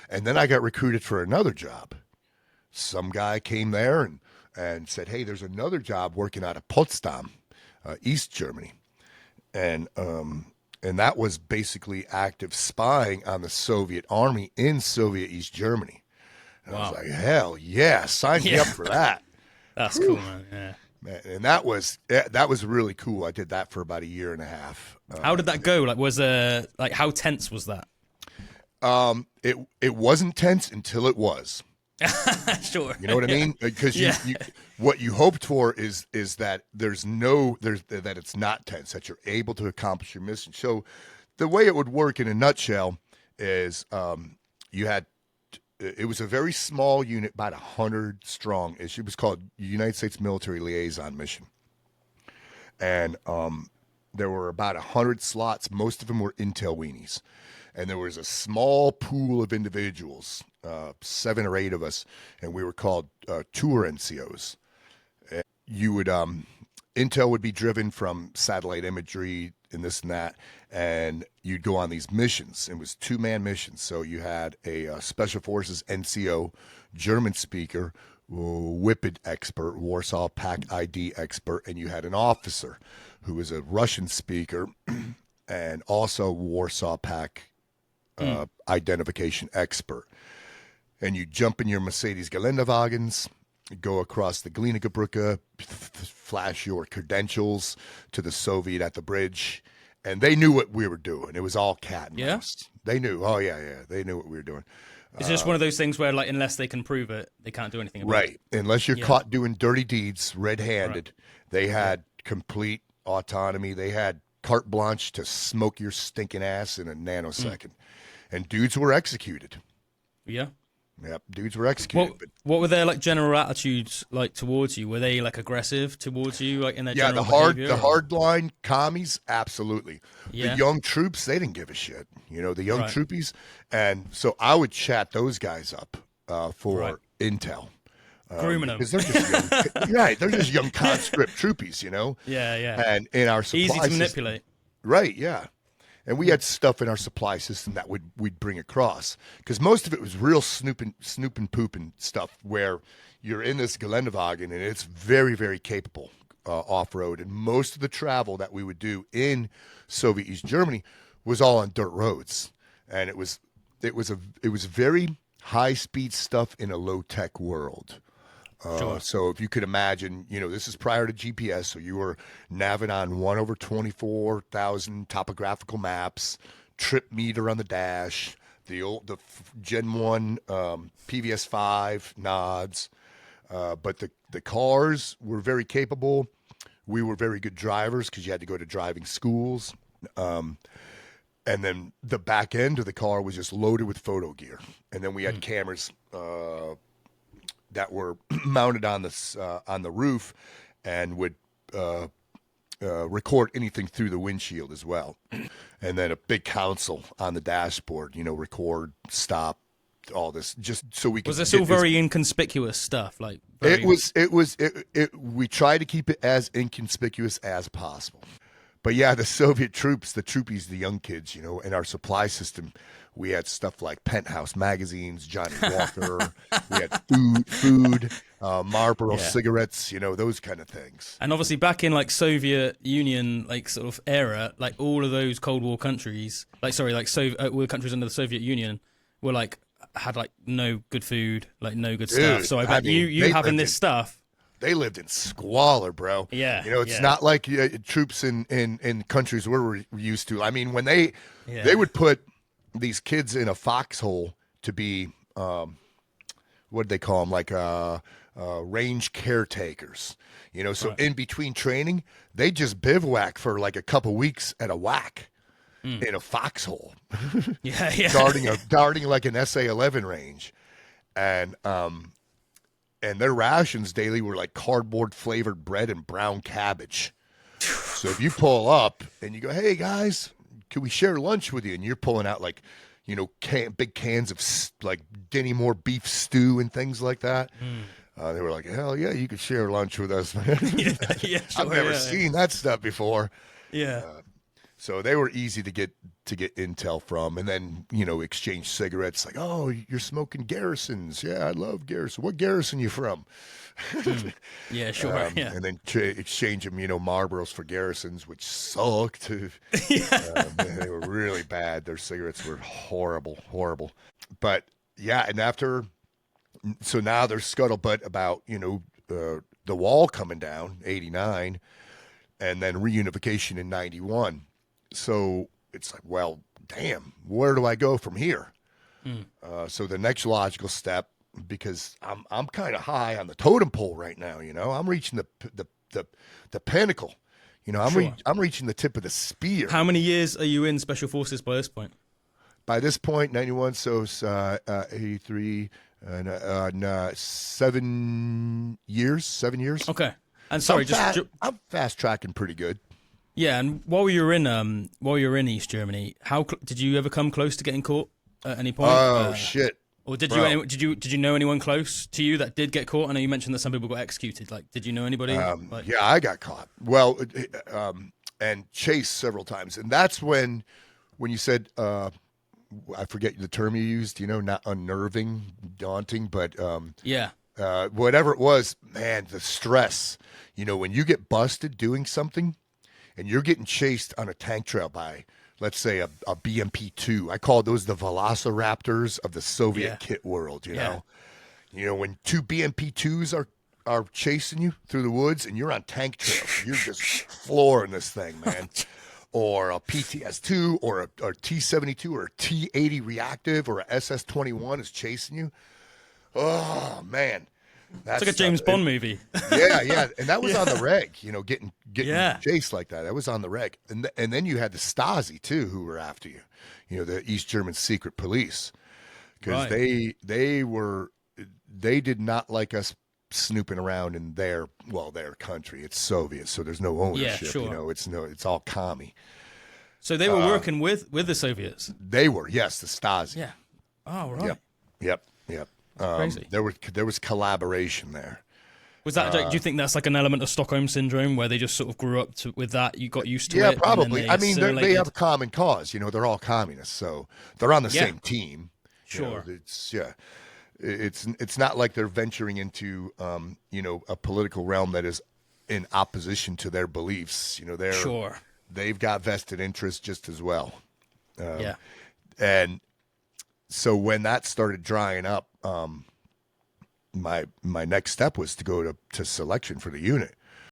And then I got recruited for another job. Some guy came there and said, "Hey, there's another job working out of Potsdam, East Germany," and that was basically active spying on the Soviet army in Soviet East Germany. And I was Wow. like, "Hell yeah, sign me Yeah. up for that." That's Whew. cool, man. Yeah. Man, and that was really cool. I did that for about a year and a half. How did that go? Like, how tense was that? It wasn't tense until it was. Sure. You know what I mean? Because Yeah. what you hoped for is that that it's not tense, that you're able to accomplish your mission. So the way it would work in a nutshell is you had it was a very small unit, about 100 strong. It was called United States Military Liaison Mission, and there were about 100 slots. Most of them were intel weenies, and there was a small pool of individuals, 7 or 8 of us, and we were called tour NCOs. You would intel would be driven from satellite imagery and this and that, and you'd go on these missions. It was 2-man missions, so you had a special forces NCO, German speaker, WIPID expert, Warsaw Pact ID expert, and you had an officer who was a Russian speaker and also Warsaw Pact identification expert. And you jump in your Mercedes Geländewagens, go across the Glienicke flash your credentials to the Soviet at the bridge, and they knew what we were doing. It was all cat and mouse. They knew. Oh yeah, they knew what we were doing. It's just one of those things where, like, unless they can prove it, they can't do anything about it. Right. Unless you're caught doing dirty deeds red-handed, they had complete autonomy. They had carte blanche to smoke your stinking ass in a nanosecond. And dudes were executed. Yeah. Yep, dudes were executed. What were their, like, general attitudes like towards you? Were they, like, aggressive towards you, like, in their general behavior? The hardline commies, absolutely. Yeah. The young troops, they didn't give a shit. You know, the young troopies, and so I would chat those guys up for intel. Grooming them. Because they're just young, right, they're just young conscript troopies, you know? Yeah. And in our supply Easy to system, manipulate. right, yeah. And we had stuff in our supply system that we'd bring across, because most of it was real snooping pooping stuff where you're in this Geländewagen and it's very, very capable off-road. And most of the travel that we would do in Soviet East Germany was all on dirt roads. And it was very high-speed stuff in a low-tech world. Sure. So if you could imagine, you know, this is prior to GPS, so you were naviging on 1/24,000 topographical maps, trip meter on the dash, the Gen 1 PVS-5 nods, but the cars were very capable. We were very good drivers because you had to go to driving schools. And then the back end of the car was just loaded with photo gear. And then we had cameras that were mounted on the roof and would record anything through the windshield as well. And then a big console on the dashboard, you know, record, stop, all this, just so we could. Was this all very inconspicuous stuff? Like we tried to keep it as inconspicuous as possible. But yeah, the Soviet troops, the troopies, the young kids, you know, in our supply system, we had stuff like Penthouse magazines, Johnny Walker. We had food, Marlboro cigarettes, you know, those kind of things. And obviously back in, like, Soviet Union, like, sort of era, like, all of those Cold War countries, were countries under the Soviet Union were, like, had, like, no good food, like, no good stuff. So I mean, you having this stuff. They lived in squalor, bro. Yeah. You know, it's not like troops in countries we're used to. I mean, when they would put these kids in a foxhole to be, what did they call them? Like range caretakers. You know, so in between training, they just bivouac for like a couple weeks at a whack in a foxhole. guarding like an SA-11 range. And their rations daily were like cardboard flavored bread and brown cabbage. So if you pull up and you go, "Hey guys, can we share lunch with you?" And you're pulling out like, you know, big cans of like Denny Moore beef stew and things like that. They were like, "Hell yeah, you could share lunch with us." I've never seen that stuff before. Yeah. So they were easy to get intel from, and then exchange cigarettes. Like, oh, you're smoking Garrisons? Yeah, I love Garrison. What Garrison you from? Yeah, sure. Yeah. And then exchange them, Marlboros for Garrisons, which sucked. They were really bad. Their cigarettes were horrible, horrible. But yeah, and so now there's scuttlebutt about the wall coming down, 89, and then reunification in 91. So it's like, well, damn, where do I go from here? So the next logical step, because I'm kind of high on the totem pole right now, I'm reaching the pinnacle. I'm reaching the tip of the spear. How many years are you in Special Forces by this point? By this point, 91, so 83, 7 years. 7 years. Okay. And sorry, I'm fast tracking pretty good. Yeah, and while you were in East Germany, did you ever come close to getting caught at any point? Oh shit! Or did you know anyone close to you that did get caught? I know you mentioned that some people got executed. Like, did you know anybody? Yeah, I got caught. Well, and chased several times, and that's when you said, I forget the term you used. Not unnerving, daunting, but yeah. Whatever it was, man, the stress. When you get busted doing something. And you're getting chased on a tank trail by, let's say, a BMP-2. I call those the velociraptors of the Soviet kit world, you know? When two BMP-2s are chasing you through the woods and you're on tank trails, you're just flooring this thing, man. Or a PTS-2 or a T-72 or a T-80 reactive or a SS-21 is chasing you. Oh, man. It's like a James Bond movie. Yeah, and that was on the reg. Getting chased like that. That was on the reg, and then you had the Stasi too, who were after you. The East German secret police, because they did not like us snooping around in their country. It's Soviet, so there's no ownership. Yeah, sure. It's all commie. So they were working with the Soviets. They were, yes, the Stasi. Yeah. Oh right. Yep. Crazy. There was collaboration there. Was that? Do you think that's like an element of Stockholm syndrome, where they just sort of grew up with that? You got used to it. Yeah, probably. I mean, they have a common cause. They're all communists, so they're on the same team. Sure. It's not like they're venturing into a political realm that is in opposition to their beliefs. They've got vested interests just as well. And so when that started drying up, my next step was to go to selection for the unit.